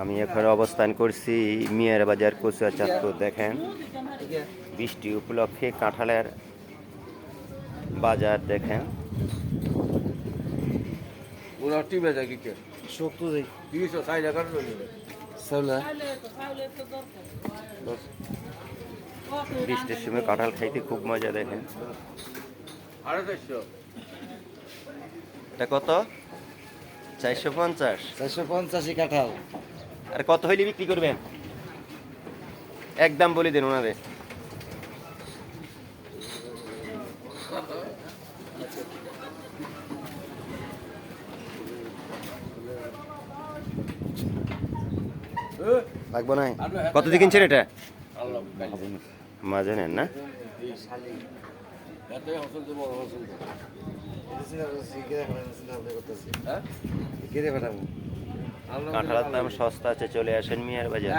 আমি এখন অবস্থান করছি মিয়ার বাজার কচুয়া চাঁদপুর। দেখেন বৃষ্টি উপলক্ষে কাঁঠালের বাজার দেখেন। বৃষ্টির সময় কাঁঠাল খাইতে খুব মজা। দেখেন এটা কত? 450। 450 কাঁঠাল। আর কত হইলে বিক্রি করবেন? একদম বলে দেন ওনারে। লাগবো না। কত দিয়ে কিনছেন এটা? মাঝে নেন না? কাঁঠালের দাম সস্তা আছে, চলে আসেন মিয়ার বাজার।